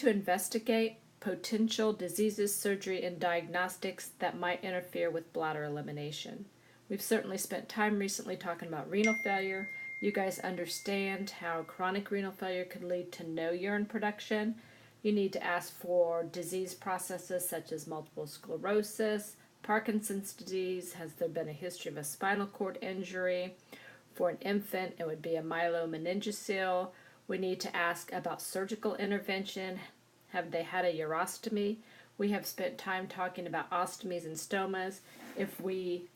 to investigate potential diseases, surgery, and diagnostics that might interfere with bladder elimination. We've certainly spent time recently talking about renal failure. You guys understand how chronic renal failure could lead to no urine production. You need to ask for disease processes such as multiple sclerosis, Parkinson's disease. Has there been a history of a spinal cord injury? For an infant, it would be a myelomeningocele. We need to ask about surgical intervention. Have they had a urostomy? We have spent time talking about ostomies and stomas. If we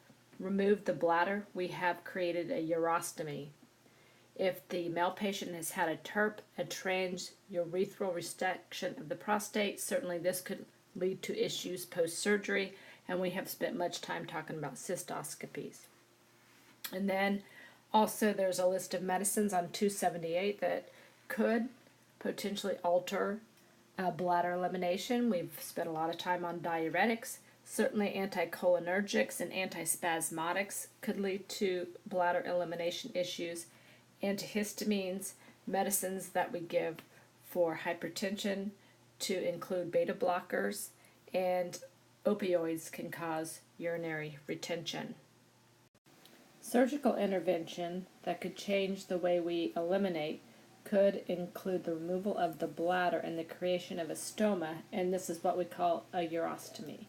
remove the bladder, we have created a urostomy. If the male patient has had a TURP, a transurethral resection of the prostate, certainly this could lead to issues post-surgery, and we have spent much time talking about cystoscopies. And then also there's a list of medicines on 278 that could potentially alter bladder elimination. We've spent a lot of time on diuretics. Certainly anticholinergics and antispasmodics could lead to bladder elimination issues. Antihistamines, medicines that we give for hypertension to include beta blockers, and opioids can cause urinary retention. Surgical intervention that could change the way we eliminate could include the removal of the bladder and the creation of a stoma, and this is what we call a urostomy.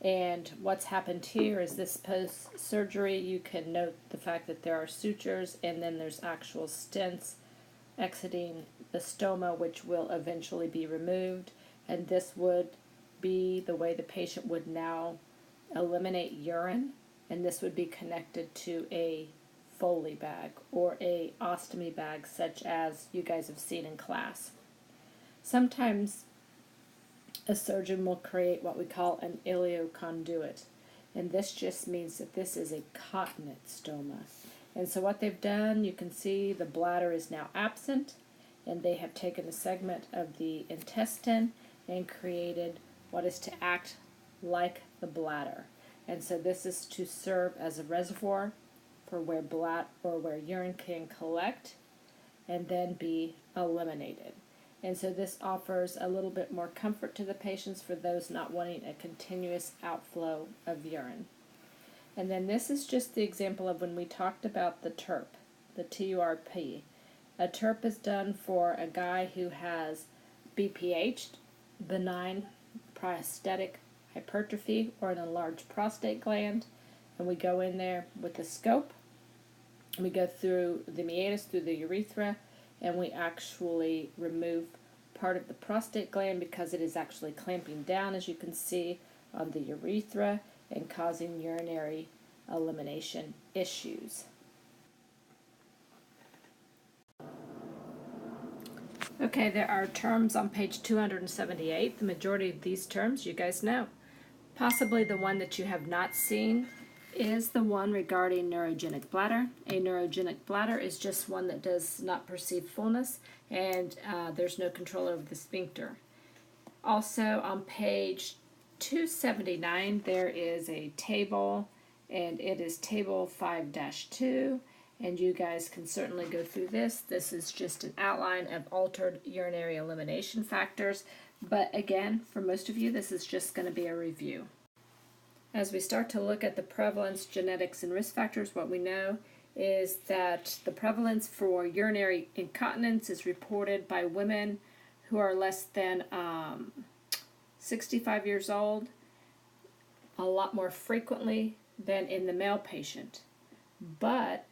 And what's happened here is this post-surgery, you can note the fact that there are sutures and then there's actual stents exiting the stoma, which will eventually be removed. And this would be the way the patient would now eliminate urine, and this would be connected to a Foley bag or a ostomy bag, such as you guys have seen in class. Sometimes a surgeon will create what we call an ileoconduit, and this just means that this is a continent stoma. And so what they've done, you can see the bladder is now absent, and they have taken a segment of the intestine and created what is to act like the bladder. And so this is to serve as a reservoir for where urine can collect and then be eliminated. And so this offers a little bit more comfort to the patients for those not wanting a continuous outflow of urine. And then this is just the example of when we talked about the TURP, the TURP. A TURP is done for a guy who has BPH, benign prostatic hypertrophy, or an enlarged prostate gland. And we go in there with a scope. We go through the meatus, through the urethra, and we actually remove part of the prostate gland because it is actually clamping down, as you can see, on the urethra and causing urinary elimination issues. Okay, there are terms on page 278. The majority of these terms you guys know. Possibly the one that you have not seen is the one regarding neurogenic bladder. A neurogenic bladder is just one that does not perceive fullness, and there's no control over the sphincter. Also on page 279 there is a table, and it is table 5-2, and you guys can certainly go through this. This is just an outline of altered urinary elimination factors, but again, for most of you this is just going to be a review. As we start to look at the prevalence, genetics, and risk factors, what we know is that the prevalence for urinary incontinence is reported by women who are less than 65 years old a lot more frequently than in the male patient. But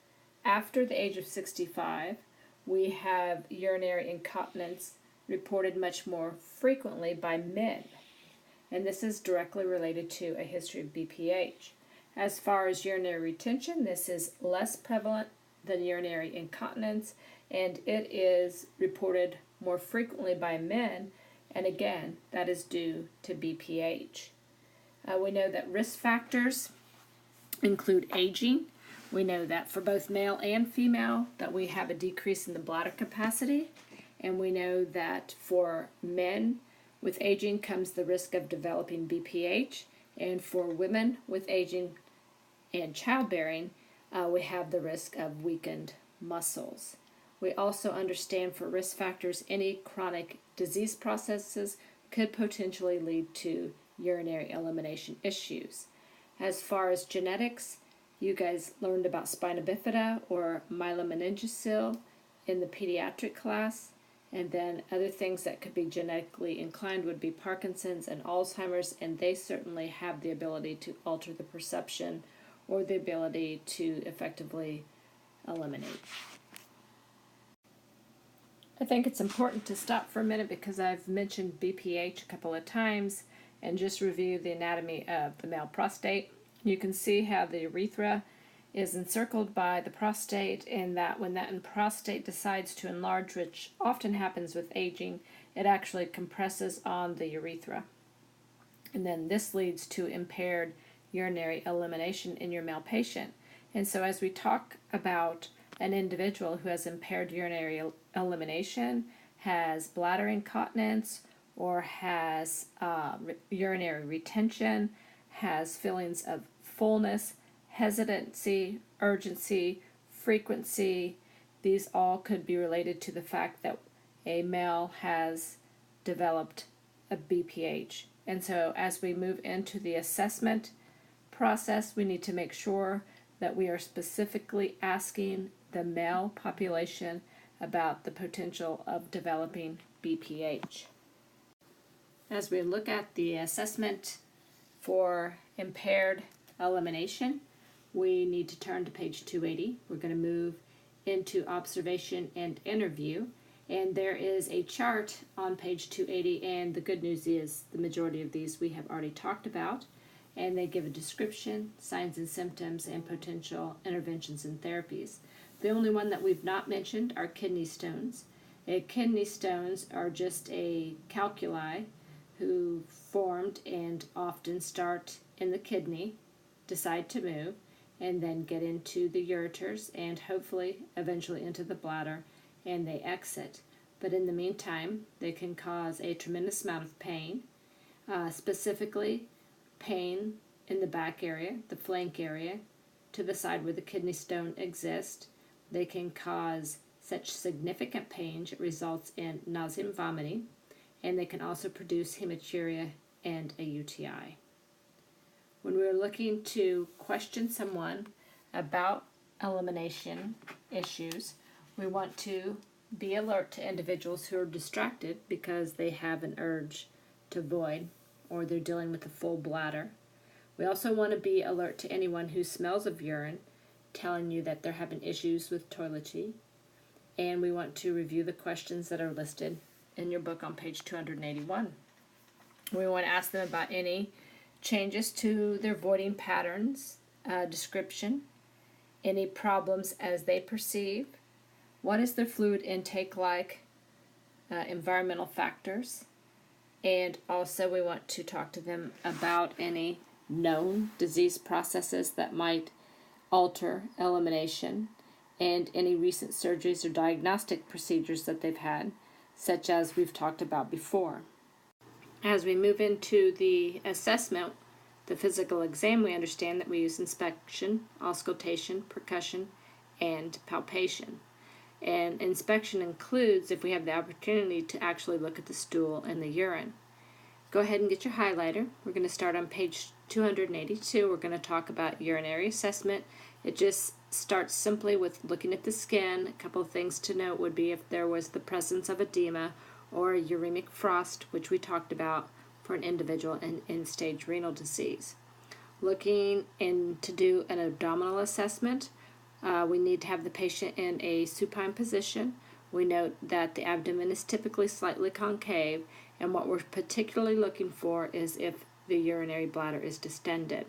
after the age of 65, we have urinary incontinence reported much more frequently by men. And this is directly related to a history of BPH. As far as urinary retention, this is less prevalent than urinary incontinence, and it is reported more frequently by men, and again, that is due to BPH. We know that risk factors include aging. We know that for both male and female that we have a decrease in the bladder capacity, and we know that for men, with aging comes the risk of developing BPH, and for women with aging and childbearing, we have the risk of weakened muscles. We also understand for risk factors any chronic disease processes could potentially lead to urinary elimination issues. As far as genetics, you guys learned about spina bifida or myelomeningocele in the pediatric class, and then other things that could be genetically inclined would be Parkinson's and Alzheimer's, and they certainly have the ability to alter the perception or the ability to effectively eliminate. I think it's important to stop for a minute because I've mentioned BPH a couple of times, and just review the anatomy of the male prostate. You can see how the urethra is encircled by the prostate, and that when that prostate decides to enlarge, which often happens with aging, it actually compresses on the urethra. And then this leads to impaired urinary elimination in your male patient. And so as we talk about an individual who has impaired urinary elimination, has bladder incontinence, or has urinary retention, has feelings of fullness, hesitancy, urgency, frequency, these all could be related to the fact that a male has developed a BPH. And so as we move into the assessment process, we need to make sure that we are specifically asking the male population about the potential of developing BPH. As we look at the assessment for impaired elimination, we need to turn to page 280. We're going to move into observation and interview, and there is a chart on page 280, and the good news is the majority of these we have already talked about, and they give a description, signs and symptoms, and potential interventions and therapies. The only one that we've not mentioned are kidney stones. Kidney stones are just a calculi who formed and often start in the kidney, decide to move, and then get into the ureters and hopefully eventually into the bladder, and they exit. But in the meantime, they can cause a tremendous amount of pain, specifically pain in the back area, the flank area, to the side where the kidney stone exists. They can cause such significant pain it results in nausea and vomiting, and they can also produce hematuria and a UTI. When we're looking to question someone about elimination issues, we want to be alert to individuals who are distracted because they have an urge to void or they're dealing with a full bladder. We also want to be alert to anyone who smells of urine telling you that they're having issues with toiletry. And we want to review the questions that are listed in your book on page 281. We want to ask them about any changes to their voiding patterns, description, any problems as they perceive, what is their fluid intake like, environmental factors, and also we want to talk to them about any known disease processes that might alter elimination and any recent surgeries or diagnostic procedures that they've had, such as we've talked about before. As we move into the assessment, the physical exam, we understand that we use inspection, auscultation, percussion, and palpation. And inspection includes if we have the opportunity to actually look at the stool and the urine. Go ahead and get your highlighter. We're going to start on page 282. We're going to talk about urinary assessment. It just starts simply with looking at the skin. A couple of things to note would be if there was the presence of edema or a uremic frost, which we talked about for an individual in end-stage renal disease. Looking in to do an abdominal assessment, we need to have the patient in a supine position. We note that the abdomen is typically slightly concave, and what we're particularly looking for is if the urinary bladder is distended.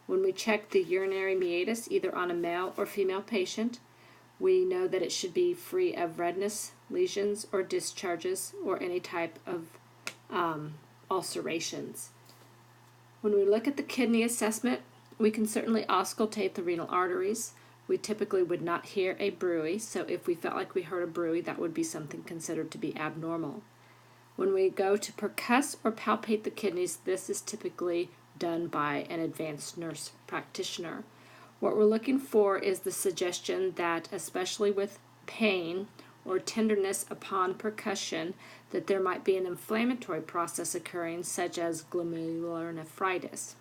When we check the urinary meatus, either on a male or female patient, we know that it should be free of redness, lesions, or discharges, or any type of ulcerations. When we look at the kidney assessment, we can certainly auscultate the renal arteries. We typically would not hear a bruit, so if we felt like we heard a bruit, that would be something considered to be abnormal. When we go to percuss or palpate the kidneys, this is typically done by an advanced nurse practitioner. What we're looking for is the suggestion that, especially with pain or tenderness upon percussion, that there might be an inflammatory process occurring, such as glomerulonephritis.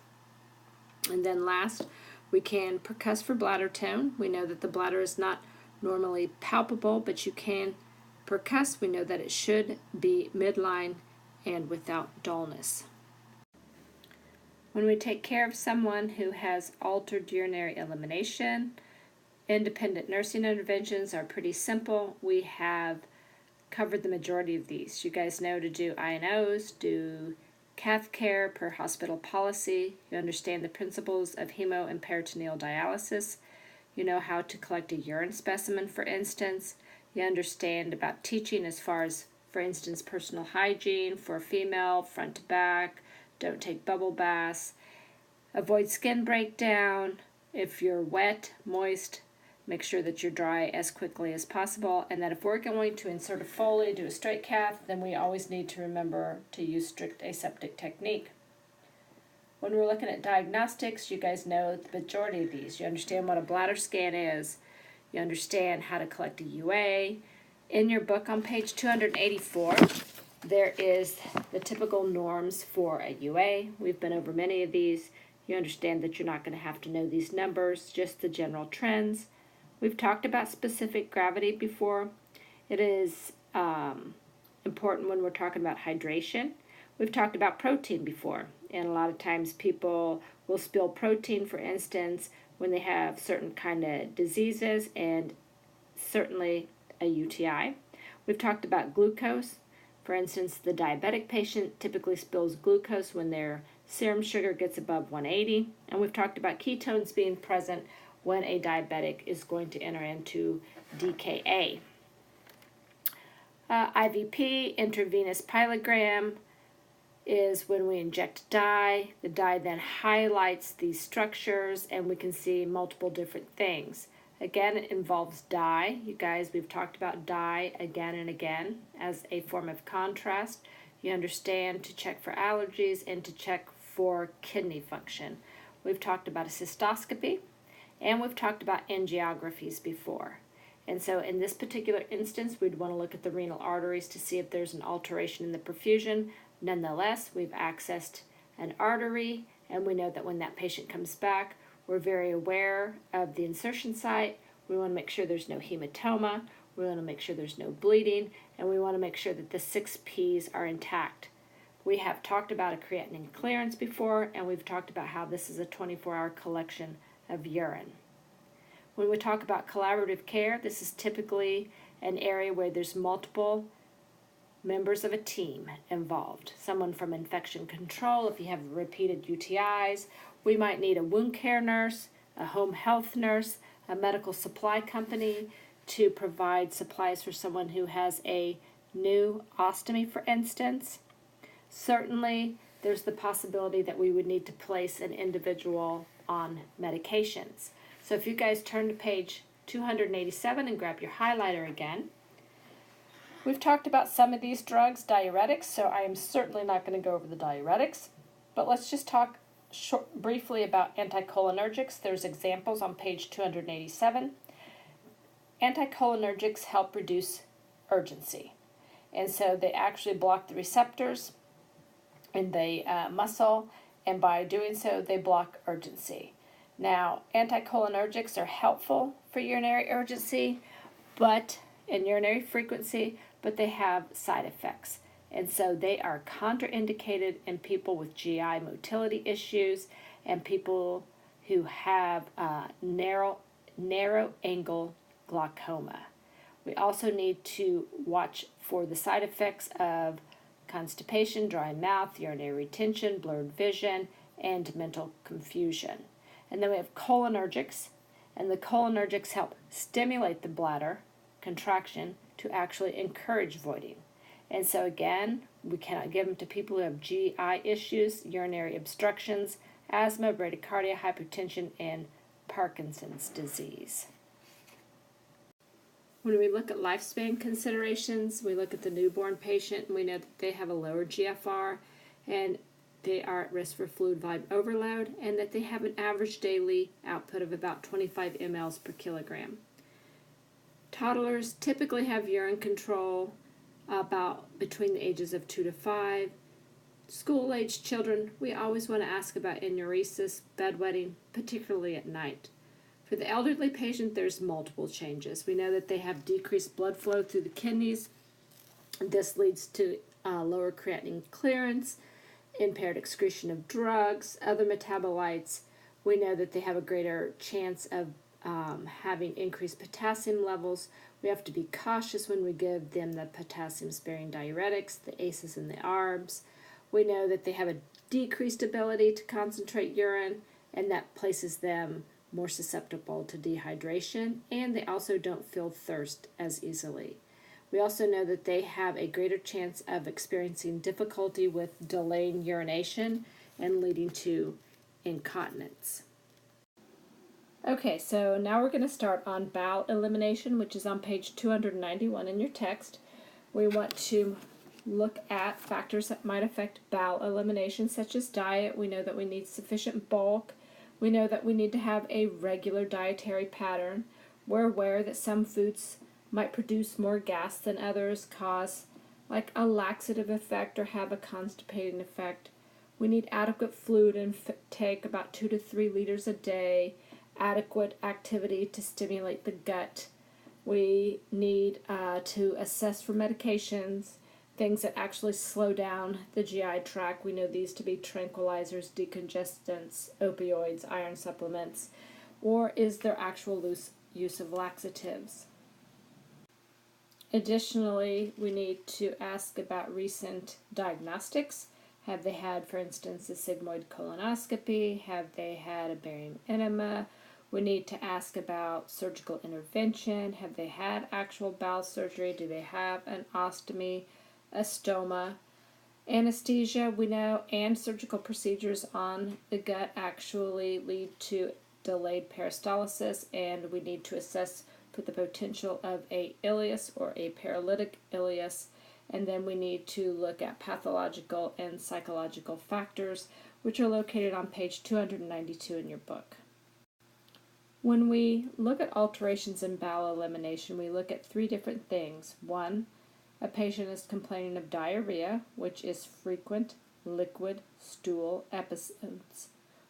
And then last, we can percuss for bladder tone. We know that the bladder is not normally palpable, but you can percuss. We know that it should be midline and without dullness. When we take care of someone who has altered urinary elimination, independent nursing interventions are pretty simple. We have covered the majority of these. You guys know to do I&Os, do cath care per hospital policy. You understand the principles of hemo and peritoneal dialysis. You know how to collect a urine specimen, for instance. You understand about teaching as far as, for instance, personal hygiene for a female, front to back. Don't take bubble baths. Avoid skin breakdown. If you're wet, moist, make sure that you're dry as quickly as possible. And that if we're going to insert a Foley, do a straight cath, then we always need to remember to use strict aseptic technique. When we're looking at diagnostics, you guys know the majority of these. You understand what a bladder scan is. You understand how to collect a UA. In your book on page 284, there is the typical norms for a UA. We've been over many of these. You understand that you're not going to have to know these numbers, just the general trends. We've talked about specific gravity before. It is important when we're talking about hydration. We've talked about protein before, and a lot of times people will spill protein, for instance, when they have certain kind of diseases and certainly a UTI. We've talked about glucose. For instance, the diabetic patient typically spills glucose when their serum sugar gets above 180. And we've talked about ketones being present when a diabetic is going to enter into DKA. IVP, intravenous pilogram, is when we inject dye. The dye then highlights these structures and we can see multiple different things. Again, it involves dye. You guys, we've talked about dye again and again as a form of contrast. You understand to check for allergies and to check for kidney function. We've talked about a cystoscopy and we've talked about angiographies before. And so in this particular instance, we'd want to look at the renal arteries to see if there's an alteration in the perfusion. Nonetheless, we've accessed an artery, and we know that when that patient comes back, we're very aware of the insertion site. We want to make sure there's no hematoma. We want to make sure there's no bleeding, and we want to make sure that the 6 Ps are intact. We have talked about a creatinine clearance before, and we've talked about how this is a 24-hour collection of urine. When we talk about collaborative care, this is typically an area where there's multiple members of a team involved. Someone from infection control, if you have repeated UTIs, we might need a wound care nurse, a home health nurse, a medical supply company to provide supplies for someone who has a new ostomy, for instance. Certainly, there's the possibility that we would need to place an individual on medications. So if you guys turn to page 287 and grab your highlighter again, we've talked about some of these drugs, diuretics, so I am certainly not going to go over the diuretics, but let's just talk briefly about anticholinergics. There's examples on page 287. Anticholinergics help reduce urgency, and so they actually block the receptors in the muscle, and by doing so, they block urgency. Now, anticholinergics are helpful for urinary urgency, and urinary frequency, but they have side effects. And so they are contraindicated in people with GI motility issues and people who have narrow angle glaucoma. We also need to watch for the side effects of constipation, dry mouth, urinary retention, blurred vision, and mental confusion. And then we have cholinergics, and the cholinergics help stimulate the bladder contraction to actually encourage voiding. And so again, we cannot give them to people who have GI issues, urinary obstructions, asthma, bradycardia, hypertension, and Parkinson's disease. When we look at lifespan considerations, we look at the newborn patient, and we know that they have a lower GFR, and they are at risk for fluid volume overload, and that they have an average daily output of about 25 mLs per kilogram. Toddlers typically have urine control about between the ages of 2 to 5. School-aged children, we always want to ask about enuresis, bedwetting, particularly at night. For the elderly patient, there's multiple changes. We know that they have decreased blood flow through the kidneys. This leads to lower creatinine clearance, impaired excretion of drugs, other metabolites. We know that they have a greater chance of having increased potassium levels. We have to be cautious when we give them the potassium-sparing diuretics, the ACEs and the ARBs. We know that they have a decreased ability to concentrate urine, and that places them more susceptible to dehydration, and they also don't feel thirst as easily. We also know that they have a greater chance of experiencing difficulty with delaying urination and leading to incontinence. Okay, so now we're going to start on bowel elimination, which is on page 291 in your text. We want to look at factors that might affect bowel elimination, such as diet. We know that we need sufficient bulk. We know that we need to have a regular dietary pattern. We're aware that some foods might produce more gas than others, cause like a laxative effect or have a constipating effect. We need adequate fluid intake, about 2 to 3 liters a day, adequate activity to stimulate the gut. We need to assess for medications, things that actually slow down the GI tract. We know these to be tranquilizers, decongestants, opioids, iron supplements, or is there actual use of laxatives? Additionally, we need to ask about recent diagnostics. Have they had, for instance, a sigmoid colonoscopy? Have they had a barium enema? We need to ask about surgical intervention. Have they had actual bowel surgery? Do they have an ostomy, a stoma? Anesthesia, we know, and surgical procedures on the gut actually lead to delayed peristalsis, and we need to assess for the potential of a ileus or a paralytic ileus, and then we need to look at pathological and psychological factors, which are located on page 292 in your book. When we look at alterations in bowel elimination, we look at 3 different things. 1, a patient is complaining of diarrhea, which is frequent liquid stool episodes,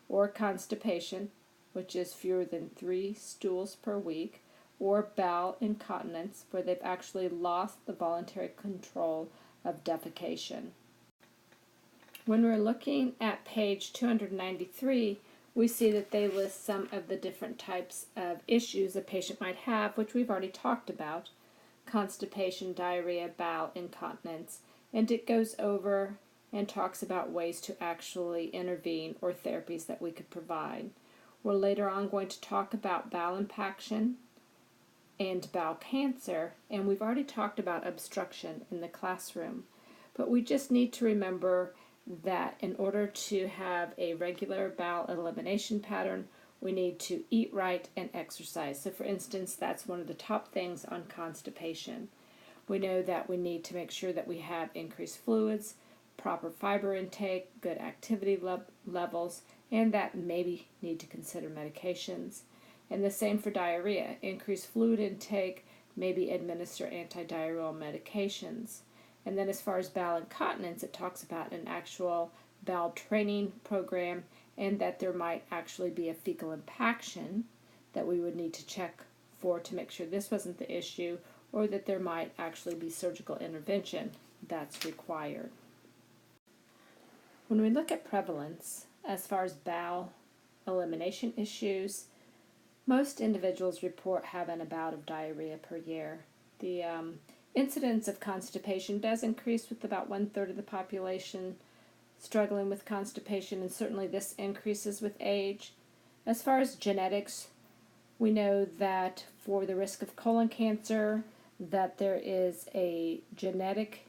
or constipation, which is fewer than 3 stools per week, or bowel incontinence, where they've actually lost the voluntary control of defecation. When we're looking at page 293, we see that they list some of the different types of issues a patient might have, which we've already talked about: constipation, diarrhea, bowel incontinence, and it goes over and talks about ways to actually intervene or therapies that we could provide. We're later on going to talk about bowel impaction and bowel cancer, and we've already talked about obstruction in the classroom. But we just need to remember that in order to have a regular bowel elimination pattern, we need to eat right and exercise. So for instance, that's one of the top things on constipation. We know that we need to make sure that we have increased fluids, proper fiber intake, good activity levels, and that maybe need to consider medications. And the same for diarrhea. Increase fluid intake, maybe administer antidiarrheal medications. And then as far as bowel incontinence, it talks about an actual bowel training program, and that there might actually be a fecal impaction that we would need to check for to make sure this wasn't the issue, or that there might actually be surgical intervention that's required. When we look at prevalence, as far as bowel elimination issues, most individuals report having a bout of diarrhea per year. The incidence of constipation does increase with about 1/3 of the population struggling with constipation, and certainly this increases with age. As far as genetics, we know that for the risk of colon cancer, that there is a genetic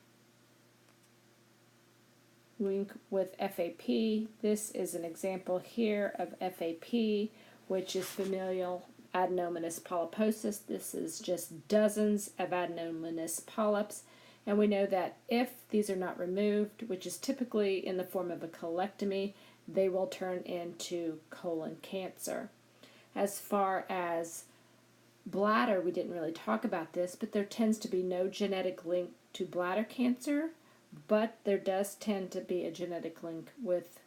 link with FAP. This is an example here of FAP, which is familial adenomatous polyposis. This is just dozens of adenomatous polyps, and we know that if these are not removed, which is typically in the form of a colectomy, they will turn into colon cancer. As far as bladder, we didn't really talk about this, but there tends to be no genetic link to bladder cancer, but there does tend to be a genetic link with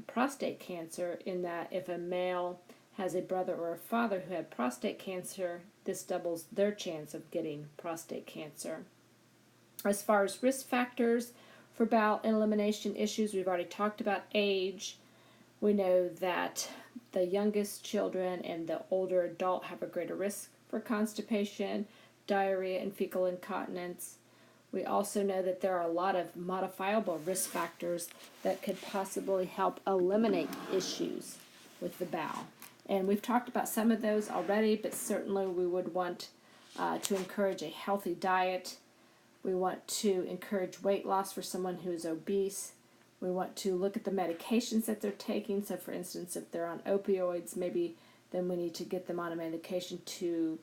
prostate cancer, in that if a male has a brother or a father who had prostate cancer, this doubles their chance of getting prostate cancer. As far as risk factors for bowel elimination issues, we've already talked about age. We know that the youngest children and the older adult have a greater risk for constipation, diarrhea, and fecal incontinence. We also know that there are a lot of modifiable risk factors that could possibly help eliminate issues with the bowel. And we've talked about some of those already, but certainly we would want to encourage a healthy diet. We want to encourage weight loss for someone who is obese. We want to look at the medications that they're taking. So for instance, if they're on opioids, maybe then we need to get them on a medication to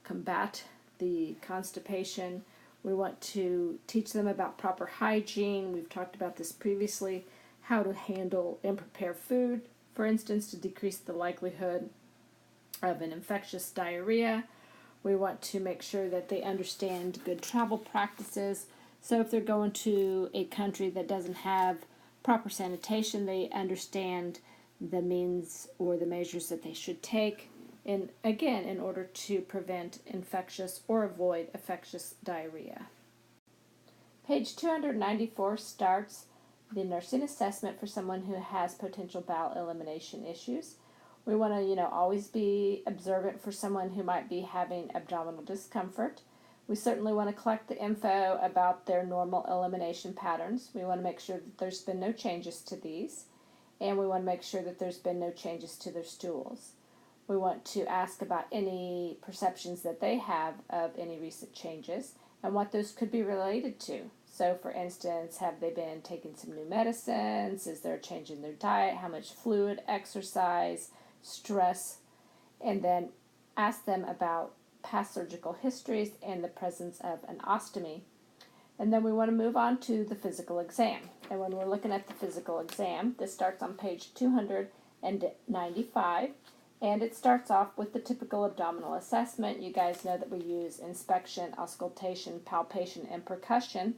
combat the constipation. We want to teach them about proper hygiene. We've talked about this previously, how to handle and prepare food, for instance, to decrease the likelihood of an infectious diarrhea. We want to make sure that they understand good travel practices. So if they're going to a country that doesn't have proper sanitation, they understand the means or the measures that they should take, and again, in order to prevent infectious or avoid infectious diarrhea. Page 294 starts the nursing assessment for someone who has potential bowel elimination issues. We want to, always be observant for someone who might be having abdominal discomfort. We certainly want to collect the info about their normal elimination patterns. We want to make sure that there's been no changes to these, and we want to make sure that there's been no changes to their stools. We want to ask about any perceptions that they have of any recent changes and what those could be related to. So, for instance, have they been taking some new medicines? Is there a change in their diet? How much fluid, exercise, stress? And then ask them about past surgical histories and the presence of an ostomy. And then we want to move on to the physical exam. And when we're looking at the physical exam, this starts on page 295. And it starts off with the typical abdominal assessment. You guys know that we use inspection, auscultation, palpation, and percussion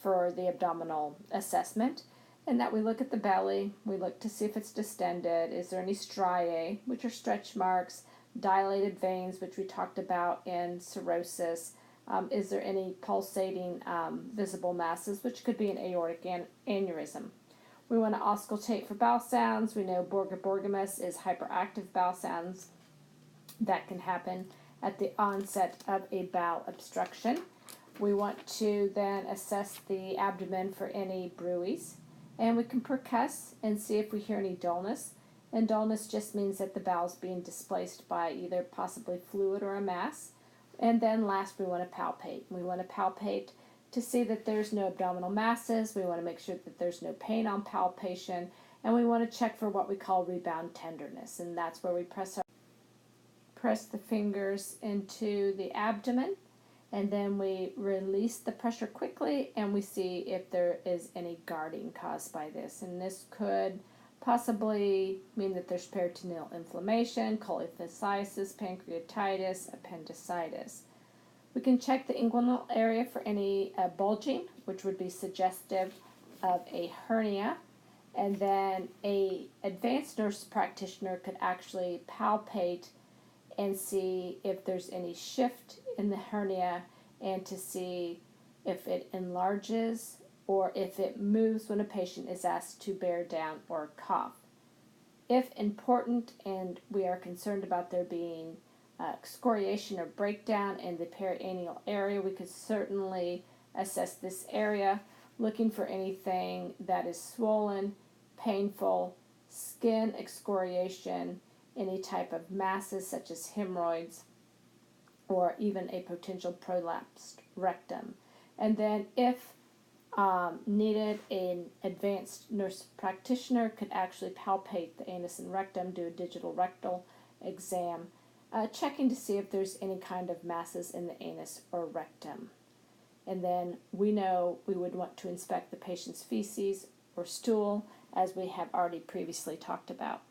for the abdominal assessment. And that we look at the belly, we look to see if it's distended, is there any striae, which are stretch marks, dilated veins, which we talked about in cirrhosis, is there any pulsating visible masses, which could be an aortic aneurysm. We want to auscultate for bowel sounds. We know borgamus is hyperactive bowel sounds that can happen at the onset of a bowel obstruction. We want to then assess the abdomen for any bruits, and we can percuss and see if we hear any dullness. And dullness just means that the bowel's being displaced by either possibly fluid or a mass. And then last, we want to palpate. We want to palpate to see that there's no abdominal masses. We want to make sure that there's no pain on palpation, and we want to check for what we call rebound tenderness, and that's where we press the fingers into the abdomen, and then we release the pressure quickly, and we see if there is any guarding caused by this. And this could possibly mean that there's peritoneal inflammation, cholelithiasis, pancreatitis, appendicitis. We can check the inguinal area for any bulging, which would be suggestive of a hernia. And then a advanced nurse practitioner could actually palpate and see if there's any shift in the hernia, and to see if it enlarges or if it moves when a patient is asked to bear down or cough. If important and we are concerned about there being excoriation or breakdown in the peritoneal area, we could certainly assess this area, looking for anything that is swollen, painful, skin excoriation, any type of masses such as hemorrhoids, or even a potential prolapsed rectum. And then if needed, an advanced nurse practitioner could actually palpate the anus and rectum, do a digital rectal exam, checking to see if there's any kind of masses in the anus or rectum. And then we know we would want to inspect the patient's feces or stool, as we have already previously talked about.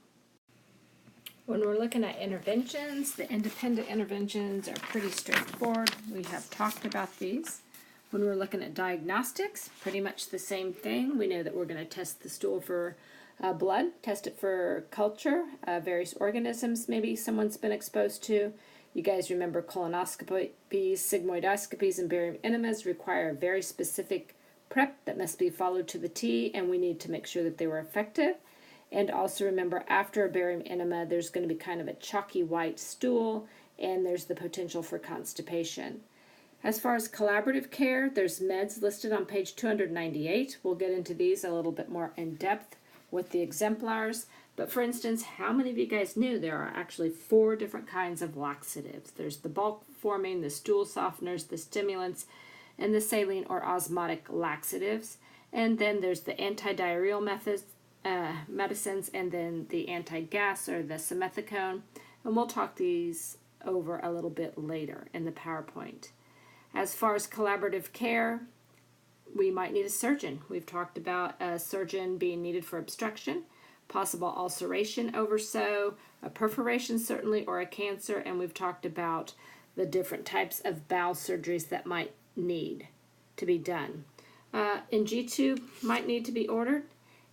When we're looking at interventions, the independent interventions are pretty straightforward. We have talked about these. When we're looking at diagnostics, pretty much the same thing. We know that we're going to test the stool for blood, test it for culture, various organisms maybe someone's been exposed to. You guys remember colonoscopies, sigmoidoscopies, and barium enemas require a very specific prep that must be followed to the T, and we need to make sure that they were effective. And also remember, after a barium enema, there's going to be kind of a chalky white stool, and there's the potential for constipation. As far as collaborative care, there's meds listed on page 298. We'll get into these a little bit more in depth with the exemplars. But for instance, how many of you guys knew there are actually 4 different kinds of laxatives? There's the bulk forming, the stool softeners, the stimulants, and the saline or osmotic laxatives. And then there's the anti-diarrheal medicines, and then the anti-gas or the simethicone. And we'll talk these over a little bit later in the PowerPoint. As far as collaborative care, we might need a surgeon. We've talked about a surgeon being needed for obstruction, possible ulceration over so, a perforation certainly, or a cancer, and we've talked about the different types of bowel surgeries that might need to be done. An G-tube might need to be ordered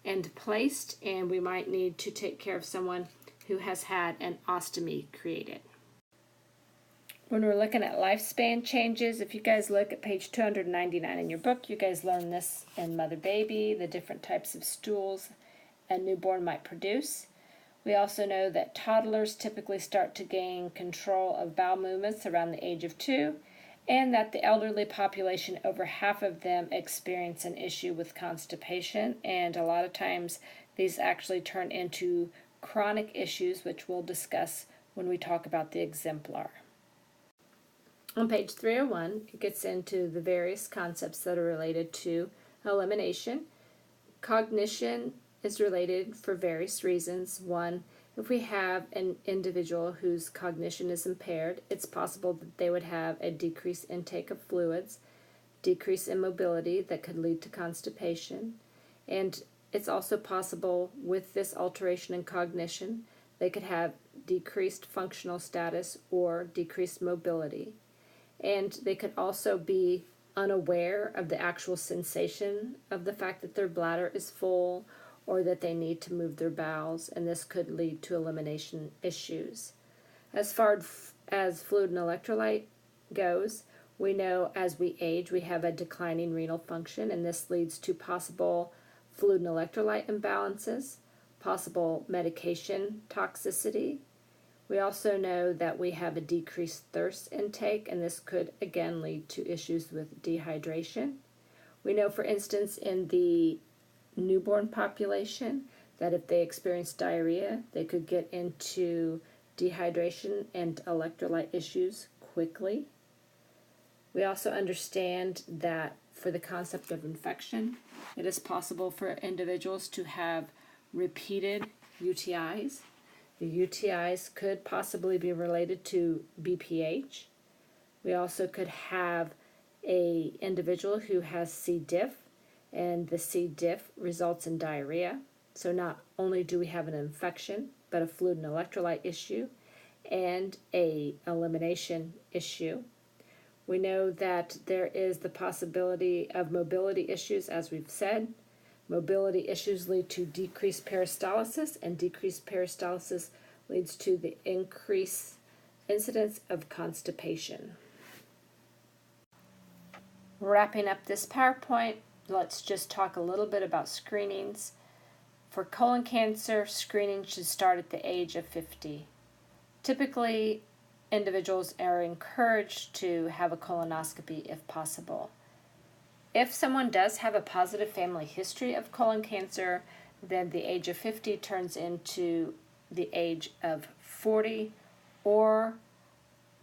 and placed, and we might need to take care of someone who has had an ostomy created. When we're looking at lifespan changes, if you guys look at page 299 in your book, you guys learn this in mother-baby, the different types of stools a newborn might produce. We also know that toddlers typically start to gain control of bowel movements around the age of 2, and that the elderly population, over half of them experience an issue with constipation, and a lot of times these actually turn into chronic issues, which we'll discuss when we talk about the exemplar. On page 301, it gets into the various concepts that are related to elimination. Cognition is related for various reasons. One, if we have an individual whose cognition is impaired, it's possible that they would have a decreased intake of fluids, decrease in mobility that could lead to constipation, and it's also possible with this alteration in cognition, they could have decreased functional status or decreased mobility. And they could also be unaware of the actual sensation of the fact that their bladder is full or that they need to move their bowels, and this could lead to elimination issues. As far as fluid and electrolyte goes, we know as we age we have a declining renal function, and this leads to possible fluid and electrolyte imbalances, possible medication toxicity. We also know that we have a decreased thirst intake, and this could again lead to issues with dehydration. We know, for instance, in the newborn population, that if they experience diarrhea, they could get into dehydration and electrolyte issues quickly. We also understand that for the concept of infection, it is possible for individuals to have repeated UTIs. The UTIs could possibly be related to BPH. We also could have an individual who has C. diff, and the C. diff results in diarrhea. So not only do we have an infection, but a fluid and electrolyte issue and a elimination issue. We know that there is the possibility of mobility issues, as we've said. Mobility issues lead to decreased peristalsis, and decreased peristalsis leads to the increased incidence of constipation. Wrapping up this PowerPoint, let's just talk a little bit about screenings. For colon cancer, screening should start at the age of 50. Typically, individuals are encouraged to have a colonoscopy if possible. If someone does have a positive family history of colon cancer, then the age of 50 turns into the age of 40 or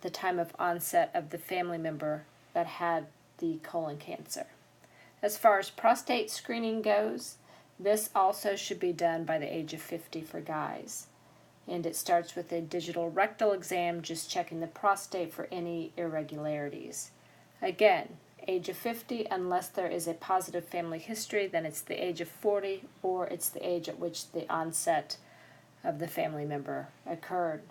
the time of onset of the family member that had the colon cancer. As far as prostate screening goes, this also should be done by the age of 50 for guys. And it starts with a digital rectal exam, just checking the prostate for any irregularities. Again, age of 50, unless there is a positive family history, then it's the age of 40, or it's the age at which the onset of the family member occurred.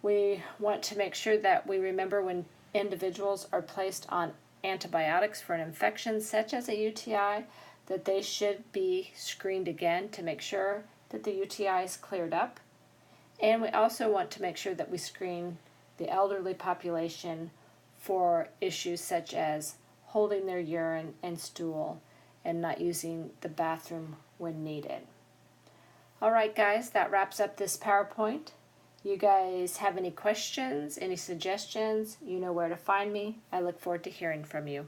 We want to make sure that we remember when individuals are placed on antibiotics for an infection such as a UTI, that they should be screened again to make sure that the UTI is cleared up. And we also want to make sure that we screen the elderly population for issues such as holding their urine and stool and not using the bathroom when needed. All right, guys, that wraps up this PowerPoint. You guys have any questions, any suggestions, you know where to find me. I look forward to hearing from you.